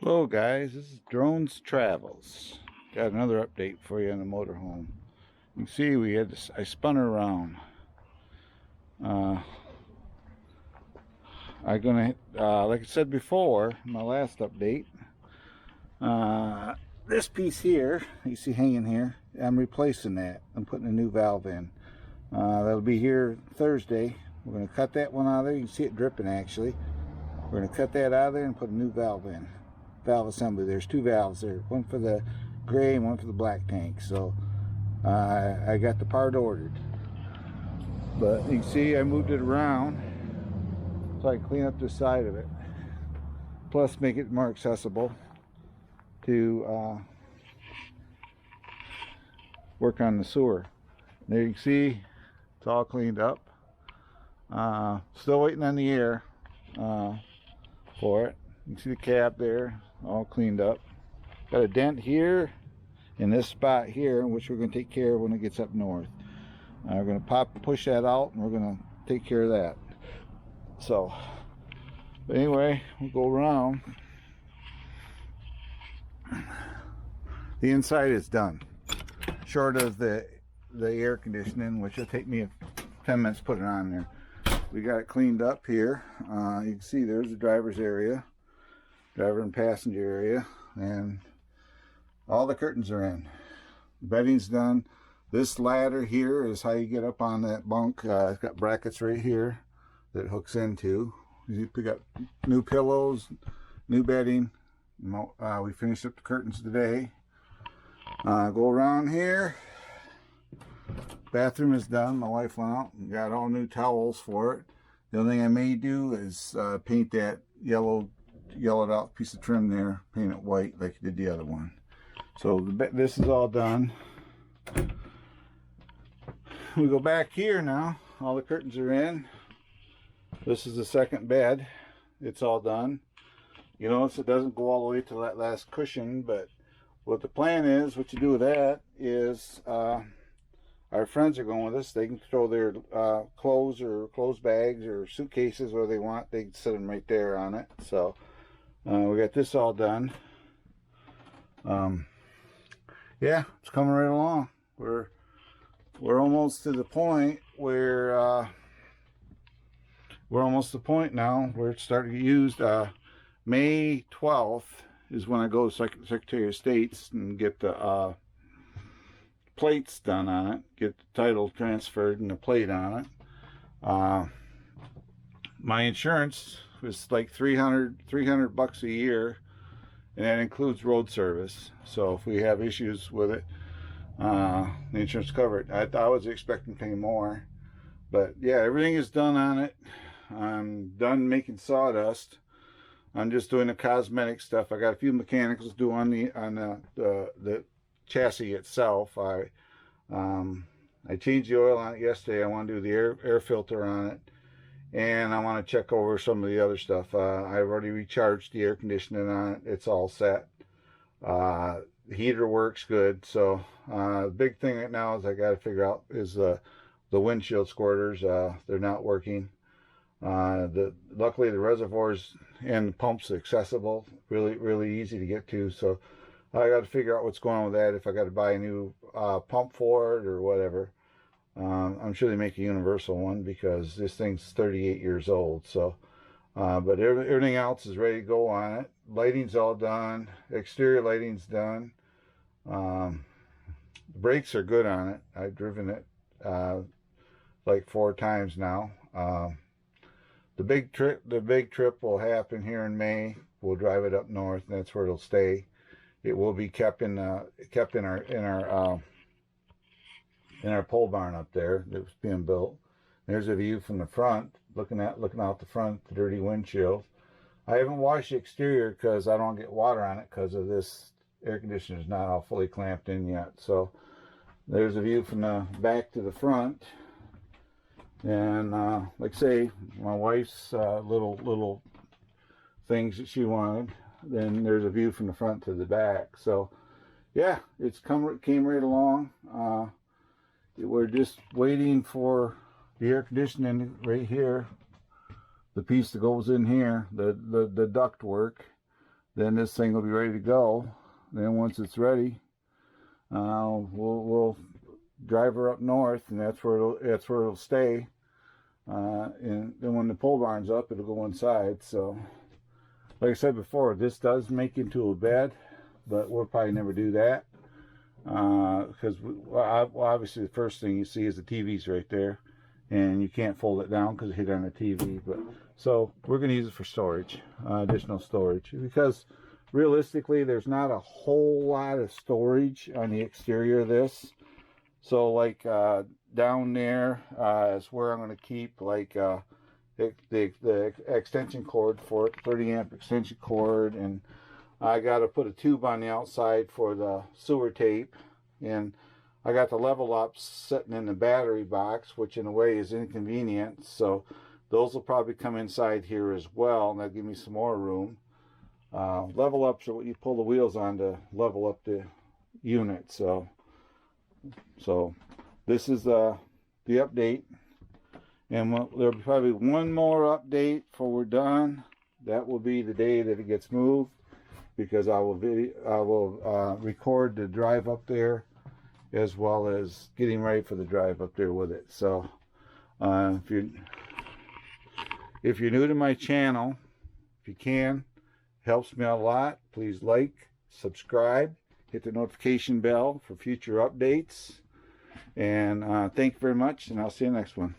Hello guys, this is Drones Travels. Got another update for you on the motorhome. You can see we had this, I spun her around. I'm gonna, like I said before, my last update, this piece here, you see hanging here, I'm replacing that. I'm putting a new valve in. That'll be here Thursday. We're gonna cut that one out of there. You can see it dripping actually. We're gonna cut that out of there and put a new valve in. Valve assembly. There's two valves there, one for the gray and one for the black tank. So I got the part ordered, but you can see I moved it around so I can clean up the side of it, plus make it more accessible to work on the sewer. There you can see it's all cleaned up. Still waiting on the air for it. You can see the cab there, all cleaned up. Got a dent here in this spot here, which we're going to take care of when it gets up north. We're going to push that out, and we're going to take care of that. So, but anyway, we'll go around. The inside is done, short of the air conditioning, which will take me 10 minutes to put it on there. We got it cleaned up here. You can see there's the driver's area, driver and passenger area, and all the curtains are in. The bedding's done. This ladder here is how you get up on that bunk. It's got brackets right here that it hooks into. You pick up new pillows, new bedding. We finished up the curtains today. Go around here. Bathroom is done. My wife went out and got all new towels for it. The only thing I may do is paint that yellowed out piece of trim there, paint it white like I did the other one. So this is all done. We go back here now. All the curtains are in. This is the second bed. It's all done. You notice it doesn't go all the way to that last cushion, but what the plan is, what you do with that is, our friends are going with us. They can throw their clothes or clothes bags or suitcases where they want. They can sit them right there on it. So we got this all done. Yeah, it's coming right along. We're almost to the point where we're almost to the point now where it's starting to get used. May 12th is when I go to Secretary of State's and get the plates done on it, get the title transferred and the plate on it. My insurance was like $300 bucks a year, and that includes road service. So if we have issues with it, the insurance covered. I was expecting to pay more, but yeah, everything is done on it. I'm done making sawdust. I'm just doing the cosmetic stuff. I got a few mechanicals to do on the chassis itself. I changed the oil on it yesterday. I want to do the air filter on it, and I want to check over some of the other stuff. I've already recharged the air conditioning on it. It's all set. The heater works good. So the big thing right now is I got to figure out is the windshield squirters. They're not working. Luckily the reservoirs and the pumps are accessible, really easy to get to. So I got to figure out what's going on with that, if I got to buy a new pump for it or whatever. I'm sure they make a universal one because this thing's 38 years old. So, but everything else is ready to go on it. Lighting's all done. Exterior lighting's done. The brakes are good on it. I've driven it like 4 times now. The big trip will happen here in May. We'll drive it up north, and that's where it'll stay. It will be kept in our pole barn up there that's being built. There's a view from the front, looking out the front, the dirty windshield. I haven't washed the exterior because I don't get water on it because of this air conditioner is not all fully clamped in yet. So there's a view from the back to the front. And like I say, my wife's little things that she wanted. Then there's a view from the front to the back. So yeah, came right along. We're just waiting for the air conditioning right here, the piece that goes in here, the duct work. then this thing will be ready to go. Then once it's ready, we'll drive her up north, and that's where it'll stay. And then when the pole barn's up, it'll go inside. So, like I said before, this does make into a bed, but we'll probably never do that. Because obviously the first thing you see is the TV's right there, and you can't fold it down because it hit on the TV. But so we're going to use it for storage, additional storage, because realistically there's not a whole lot of storage on the exterior of this. So like down there is where I'm going to keep like the extension cord for it, 30 amp extension cord, and I got to put a tube on the outside for the sewer tape, and I got the level ups sitting in the battery box, which in a way is inconvenient. So those will probably come inside here as well, and that'll give me some more room. Level ups are what you pull the wheels on to level up the unit. So this is the update, and there'll be probably one more update before we're done. That will be the day that it gets moved, because I will record the drive up there as well as getting ready for the drive up there with it. So if you're new to my channel, if you can, helps me out a lot. Please like, subscribe, hit the notification bell for future updates, and thank you very much, and I'll see you next one.